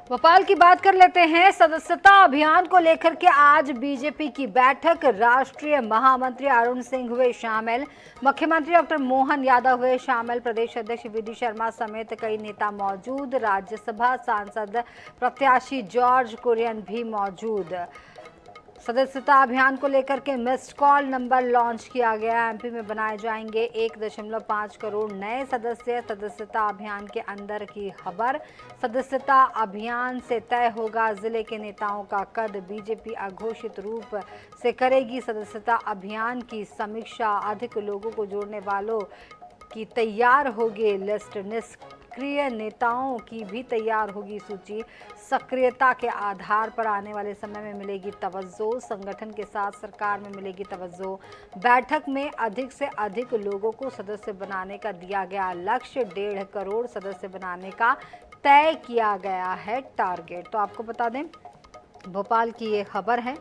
भोपाल की बात कर लेते हैं। सदस्यता अभियान को लेकर के आज बीजेपी की बैठक। राष्ट्रीय महामंत्री अरुण सिंह हुए शामिल, मुख्यमंत्री डॉक्टर मोहन यादव हुए शामिल, प्रदेश अध्यक्ष वीडी शर्मा समेत कई नेता मौजूद, राज्यसभा सांसद प्रत्याशी जॉर्ज कुरियन भी मौजूद। सदस्यता अभियान को लेकर के मिस्ड कॉल नंबर लॉन्च किया गया। एमपी में बनाए जाएंगे 1.5 करोड़ नए सदस्य। सदस्यता अभियान के अंदर की खबर। सदस्यता अभियान से तय होगा जिले के नेताओं का कद। बीजेपी अघोषित रूप से करेगी सदस्यता अभियान की समीक्षा। अधिक लोगों को जोड़ने वालों की तैयार होगी लिस्ट। निष्क्रिय नेताओं की भी तैयार होगी सूची। सक्रियता के आधार पर आने वाले समय में मिलेगी तवज्जो। संगठन के साथ सरकार में मिलेगी तवज्जो। बैठक में अधिक से अधिक लोगों को सदस्य बनाने का दिया गया लक्ष्य। 1.5 करोड़ सदस्य बनाने का तय किया गया है टारगेट। तो आपको बता दें, भोपाल की ये खबर है।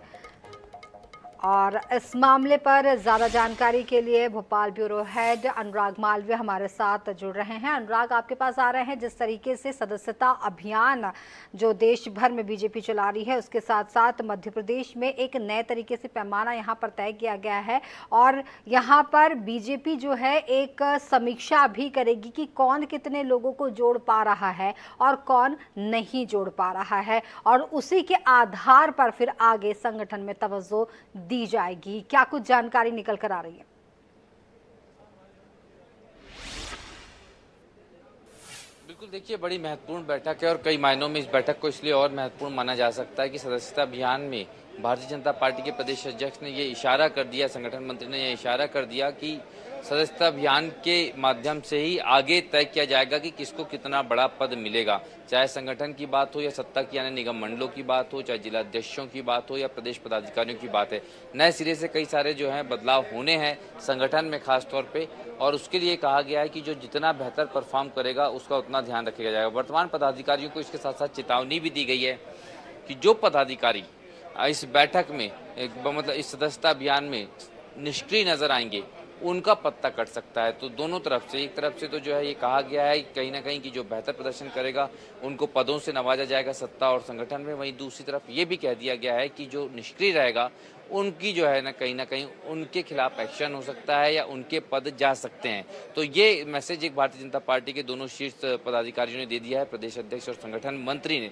और इस मामले पर ज़्यादा जानकारी के लिए भोपाल ब्यूरो हेड अनुराग मालवीय हमारे साथ जुड़ रहे हैं। अनुराग, आपके पास आ रहे हैं। जिस तरीके से सदस्यता अभियान जो देश भर में बीजेपी चला रही है, उसके साथ साथ मध्य प्रदेश में एक नए तरीके से पैमाना यहाँ पर तय किया गया है और यहाँ पर बीजेपी जो है एक समीक्षा भी करेगी कि कौन कितने लोगों को जोड़ पा रहा है और कौन नहीं जोड़ पा रहा है, और उसी के आधार पर फिर आगे संगठन में तवज्जो दी जाएगी। क्या कुछ जानकारी निकल कर आ रही है? बिल्कुल, देखिए, बड़ी महत्वपूर्ण बैठक है और कई मायनों में इस बैठक को इसलिए और महत्वपूर्ण माना जा सकता है कि सदस्यता अभियान में भारतीय जनता पार्टी के प्रदेश अध्यक्ष ने ये इशारा कर दिया, संगठन मंत्री ने ये इशारा कर दिया कि सदस्यता अभियान के माध्यम से ही आगे तय किया जाएगा कि किसको कितना बड़ा पद मिलेगा। चाहे संगठन की बात हो या सत्ता की यानी निगम मंडलों की बात हो, चाहे जिलाध्यक्षों की बात हो या प्रदेश पदाधिकारियों की बात है। नए सिरे से कई सारे जो हैं बदलाव होने हैं संगठन में खास तौर पे, और उसके लिए कहा गया है कि जो जितना बेहतर परफॉर्म करेगा उसका उतना ध्यान रखा जाएगा। वर्तमान पदाधिकारियों को इसके साथ साथ चेतावनी भी दी गई है कि जो पदाधिकारी इस बैठक में मतलब इस सदस्यता अभियान में निष्क्रिय नजर आएंगे उनका पत्ता कट सकता है। तो दोनों तरफ से, एक तरफ से तो जो है ये कहा गया है कहीं ना कहीं कि जो बेहतर प्रदर्शन करेगा उनको पदों से नवाजा जाएगा सत्ता और संगठन में। वहीं दूसरी तरफ ये भी कह दिया गया है कि जो निष्क्रिय रहेगा उनकी जो है ना कहीं उनके खिलाफ एक्शन हो सकता है या उनके पद जा सकते हैं। तो ये मैसेज एक भारतीय जनता पार्टी के दोनों शीर्ष पदाधिकारियों ने दे दिया है, प्रदेश अध्यक्ष और संगठन मंत्री ने।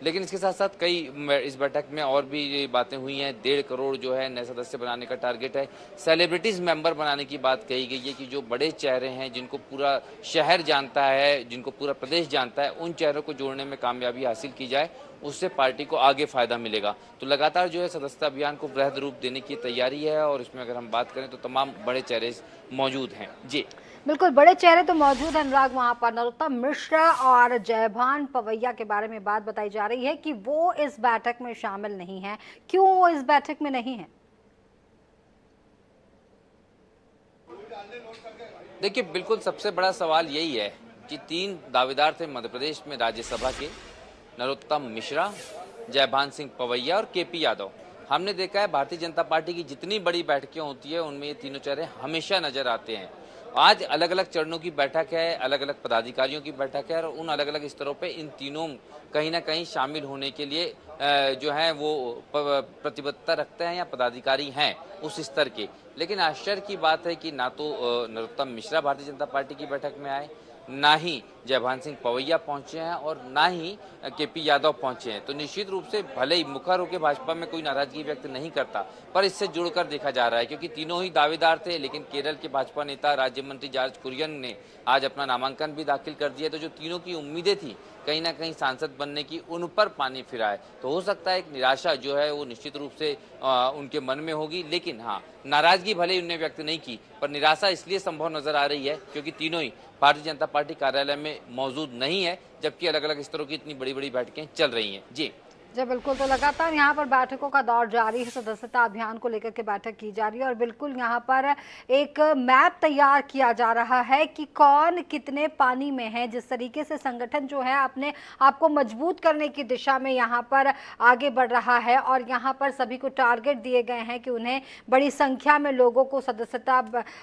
लेकिन इसके साथ साथ कई इस बैठक में और भी बातें हुई हैं। 1.5 करोड़ जो है नए सदस्य बनाने का टारगेट है। सेलिब्रिटीज मेंबर बनाने की बात कही गई है कि जो बड़े चेहरे हैं, जिनको पूरा शहर जानता है, जिनको पूरा प्रदेश जानता है, उन चेहरों को जोड़ने में कामयाबी हासिल की जाए, उससे पार्टी को आगे फायदा मिलेगा। तो लगातार जो है सदस्यता अभियान को वृहद रूप देने की तैयारी है और इसमें अगर हम बात करें तो तमाम बड़े चेहरे मौजूद हैं। जी बिल्कुल, बड़े चेहरे तो मौजूद हैं अनुराग। वहां पर नरोत्तम मिश्रा और जयभान पवैया के बारे में बात बताई जा रही है कि वो इस बैठक में शामिल नहीं है। क्यों वो इस बैठक में नहीं है? देखिए, बिल्कुल सबसे बड़ा सवाल यही है कि 3 दावेदार थे मध्य प्रदेश में राज्यसभा के, नरोत्तम मिश्रा, जयभान सिंह पवैया और केपी यादव। हमने देखा है भारतीय जनता पार्टी की जितनी बड़ी बैठकें होती है उनमें ये तीनों चेहरे हमेशा नजर आते हैं। आज अलग अलग चरणों की बैठक है, अलग अलग पदाधिकारियों की बैठक है और उन अलग अलग स्तरों पे इन तीनों कहीं ना कहीं शामिल होने के लिए जो है वो प्रतिबद्धता रखते हैं या पदाधिकारी हैं उस स्तर के। लेकिन आश्चर्य की बात है कि ना तो नरोत्तम मिश्रा भारतीय जनता पार्टी की बैठक में आए, ना ही जयभान सिंह पवैया पहुंचे हैं और ना ही केपी यादव पहुंचे हैं। तो निश्चित रूप से भले ही मुखर होकर भाजपा में कोई नाराजगी व्यक्त नहीं करता, पर इससे जुड़कर देखा जा रहा है क्योंकि तीनों ही दावेदार थे। लेकिन केरल के भाजपा नेता राज्य मंत्री जॉर्ज कुरियन ने आज अपना नामांकन भी दाखिल कर दिया। तो जो तीनों की उम्मीदें थी कहीं ना कहीं सांसद बनने की, उन पर पानी फिरा है। तो हो सकता है एक निराशा जो है वो निश्चित रूप से उनके मन में होगी। लेकिन हाँ, नाराजगी भले ही उन्होंने व्यक्त नहीं की, पर निराशा इसलिए संभव नजर आ रही है क्योंकि तीनों ही भारतीय जनता पार्टी कार्यालय में मौजूद नहीं है, जबकि अलग अलग स्तरों की इतनी बड़ी बड़ी बैठकें चल रही हैं। जी जी बिल्कुल, तो लगातार यहाँ पर बैठकों का दौर जारी है। सदस्यता अभियान को लेकर के बैठक की जा रही है और बिल्कुल यहाँ पर एक मैप तैयार किया जा रहा है कि कौन कितने पानी में है। जिस तरीके से संगठन जो है अपने आप को मजबूत करने की दिशा में यहाँ पर आगे बढ़ रहा है और यहाँ पर सभी को टारगेट दिए गए हैं कि उन्हें बड़ी संख्या में लोगों को सदस्यता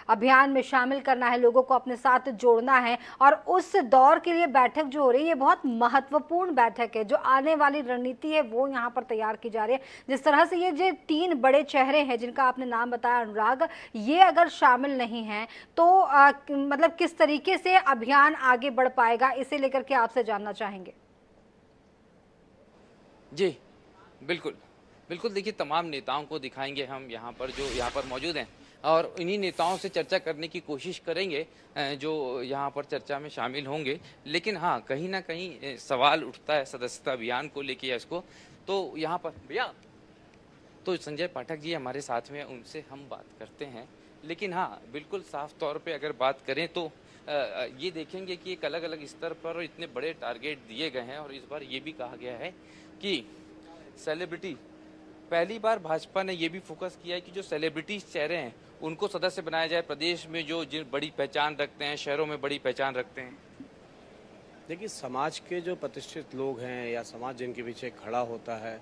अभियान में शामिल करना है, लोगों को अपने साथ जोड़ना है। और उस दौर के लिए बैठक जो हो रही है ये बहुत महत्वपूर्ण बैठक है। जो आने वाली रणनीति है वो यहाँ पर तैयार की जा रही है। जिस तरह से ये जो 3 बड़े चेहरे हैं जिनका आपने नाम बताया अनुराग, ये अगर शामिल नहीं हैं तो मतलब किस तरीके से अभियान आगे बढ़ पाएगा, इसे लेकर के आपसे जानना चाहेंगे। जी बिल्कुल बिल्कुल, देखिए तमाम नेताओं को दिखाएंगे हम यहाँ पर जो यहाँ पर मौजूद हैं और इन्हीं नेताओं से चर्चा करने की कोशिश करेंगे जो यहाँ पर चर्चा में शामिल होंगे। लेकिन हाँ, कहीं ना कहीं सवाल उठता है सदस्यता अभियान को लेके या इसको, तो यहाँ पर भैया तो संजय पाठक जी हमारे साथ में, उनसे हम बात करते हैं। लेकिन हाँ, बिल्कुल साफ तौर पे अगर बात करें तो ये देखेंगे कि एक अलग अलग स्तर पर इतने बड़े टारगेट दिए गए हैं और इस बार ये भी कहा गया है कि सेलिब्रिटी, पहली बार भाजपा ने ये भी फोकस किया है कि जो सेलिब्रिटी चेहरे हैं उनको सदस्य बनाया जाए प्रदेश में, जो जिन बड़ी पहचान रखते हैं, शहरों में बड़ी पहचान रखते हैं। देखिए, समाज के जो प्रतिष्ठित लोग हैं या समाज जिनके पीछे खड़ा होता है,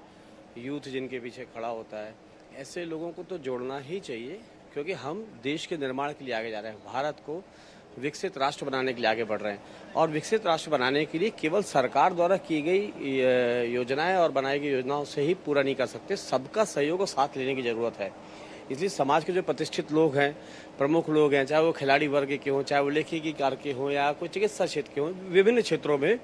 यूथ जिनके पीछे खड़ा होता है, ऐसे लोगों को तो जोड़ना ही चाहिए, क्योंकि हम देश के निर्माण के लिए आगे जा रहे हैं, भारत को विकसित राष्ट्र बनाने के लिए आगे बढ़ रहे हैं। और विकसित राष्ट्र बनाने के लिए केवल सरकार द्वारा की गई योजनाएं और बनाई गई योजनाओं से ही पूरा नहीं कर सकते, सबका सहयोग और साथ लेने की जरूरत है। इसलिए समाज के जो प्रतिष्ठित लोग हैं, प्रमुख लोग हैं, चाहे वो खिलाड़ी वर्ग के हों, चाहे वो लेखिकी कार के हों या कोई चिकित्सा क्षेत्र के हों, विभिन्न क्षेत्रों में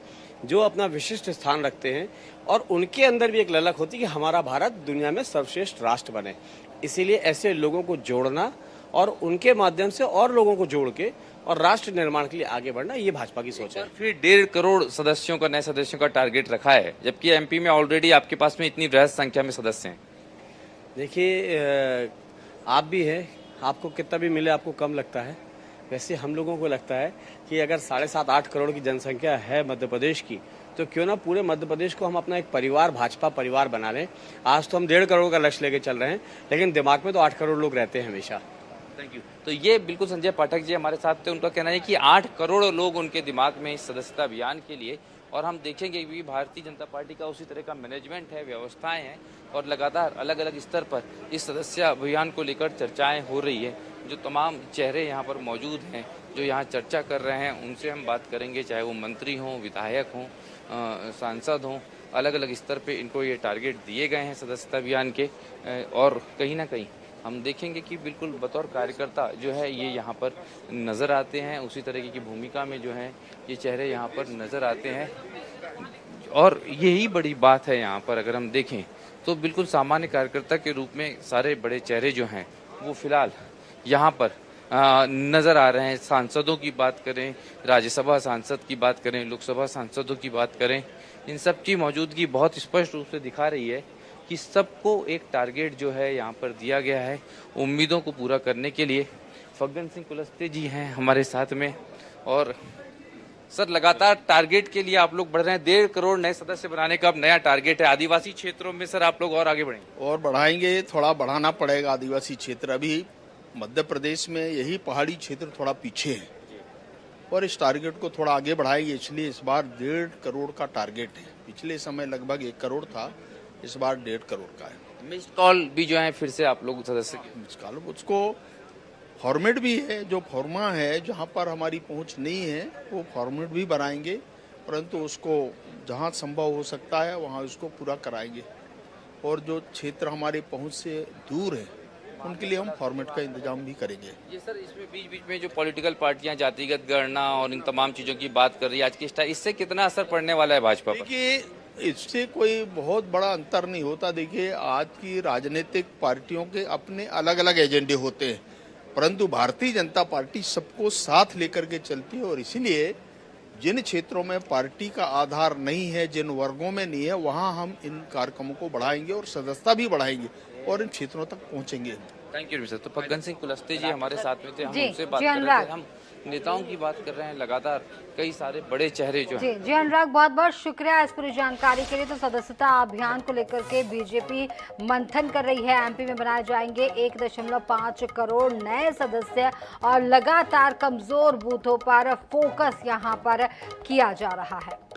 जो अपना विशिष्ट स्थान रखते हैं और उनके अंदर भी एक ललक होती है कि हमारा भारत दुनिया में सर्वश्रेष्ठ राष्ट्र बने। इसीलिए ऐसे लोगों को जोड़ना और उनके माध्यम से और लोगों को जोड़ के और राष्ट्र निर्माण के लिए आगे बढ़ना, ये भाजपा की सोच है। फिर 1.5 करोड़ सदस्यों का, नए सदस्यों का टारगेट रखा है, जबकि एमपी में ऑलरेडी आपके पास में इतनी बृहत संख्या में सदस्य हैं। देखिए, आप भी हैं, आपको कितना भी मिले आपको कम लगता है। वैसे हम लोगों को लगता है कि अगर 7.5-8 करोड़ की जनसंख्या है मध्य प्रदेश की, तो क्यों ना पूरे मध्य प्रदेश को हम अपना एक परिवार, भाजपा परिवार बना लें। आज तो हम 1.5 करोड़ का लक्ष्य लेके चल रहे हैं, लेकिन दिमाग में तो 8 करोड़ लोग रहते हैं हमेशा। Thank you. तो ये बिल्कुल संजय पाठक जी हमारे साथ थे, उनका कहना है कि 8 करोड़ लोग उनके दिमाग में इस सदस्यता अभियान के लिए, और हम देखेंगे कि भारतीय जनता पार्टी का उसी तरह का मैनेजमेंट है, व्यवस्थाएं हैं और लगातार अलग अलग स्तर पर इस सदस्य अभियान को लेकर चर्चाएं हो रही है। जो तमाम चेहरे यहाँ पर मौजूद हैं जो यहाँ चर्चा कर रहे हैं, उनसे हम बात करेंगे, चाहे वो मंत्री हों, विधायक हों, सांसद हों, अलग अलग स्तर पे इनको ये टारगेट दिए गए हैं सदस्यता अभियान के। और कहीं ना कहीं हम देखेंगे कि बिल्कुल बतौर कार्यकर्ता जो है ये यहाँ पर नज़र आते हैं, उसी तरीके की भूमिका में जो है ये चेहरे यहाँ पर नज़र आते हैं। और यही बड़ी बात है यहाँ पर, अगर हम देखें तो बिल्कुल सामान्य कार्यकर्ता के रूप में सारे बड़े चेहरे जो हैं वो फिलहाल यहाँ पर नज़र आ रहे हैं। सांसदों की बात करें, राज्यसभा सांसद की बात करें, लोकसभा सांसदों की बात करें, इन सब की मौजूदगी बहुत स्पष्ट रूप से दिखा रही है कि सबको एक टारगेट जो है यहाँ पर दिया गया है उम्मीदों को पूरा करने के लिए। फग्गन सिंह कुलस्ते जी हैं हमारे साथ में। और सर, लगातार टारगेट के लिए आप लोग बढ़ रहे हैं, 1.5 करोड़ नए सदस्य बनाने का अब नया टारगेट है। आदिवासी क्षेत्रों में सर आप लोग और आगे बढ़ेंगे? और बढ़ाएंगे, थोड़ा बढ़ाना पड़ेगा आदिवासी क्षेत्र। अभी मध्य प्रदेश में यही पहाड़ी क्षेत्र थोड़ा पीछे है और इस टारगेट को थोड़ा आगे बढ़ाएंगे। इसलिए इस बार 1.5 करोड़ का टारगेट है। पिछले समय लगभग 1 करोड़ था, इस बार 1.5 करोड़ का है। मिस्ड कॉल भी जो है फिर से आप लोग सदस्य उसको फॉर्मेट भी है, जो फॉर्मा है जहां पर हमारी पहुंच नहीं है वो फॉर्मेट भी बनाएंगे, परंतु उसको जहां संभव हो सकता है वहां उसको पूरा कराएंगे। और जो क्षेत्र हमारे पहुंच से दूर है उनके लिए हम फॉर्मेट का इंतजाम भी करेंगे। ये सर, इसमें बीच बीच में जो पॉलिटिकल पार्टियां जातिगत गणना और इन तमाम चीजों की बात कर रही है आज की स्टाइल, इससे कितना असर पड़ने वाला है भाजपा पर? देखिए, इससे कोई बहुत बड़ा अंतर नहीं होता। देखिए, आज की राजनीतिक पार्टियों के अपने अलग अलग एजेंडे होते हैं, परंतु भारतीय जनता पार्टी सबको साथ लेकर के चलती है। और इसीलिए जिन क्षेत्रों में पार्टी का आधार नहीं है, जिन वर्गों में नहीं है, वहां हम इन कार्यक्रमों को बढ़ाएंगे और सदस्यता भी बढ़ाएंगे और इन क्षेत्रों तक पहुंचेंगे। Thank you sir. तो फग्गन सिंह कुलस्ते जी हमारे साथ में थे, हम जी, उनसे बात जी, कर रहे अनुराग। थे। हम नेताओं की बात कर रहे हैं, लगातार कई सारे बड़े चेहरे जो हैं। जी अनुराग, बहुत बहुत शुक्रिया इस पूरी जानकारी के लिए। तो सदस्यता अभियान को लेकर के बीजेपी मंथन कर रही है। एमपी में बनाए जाएंगे 1.5 करोड़ नए सदस्य और लगातार कमजोर बूथों पर फोकस यहां पर किया जा रहा है।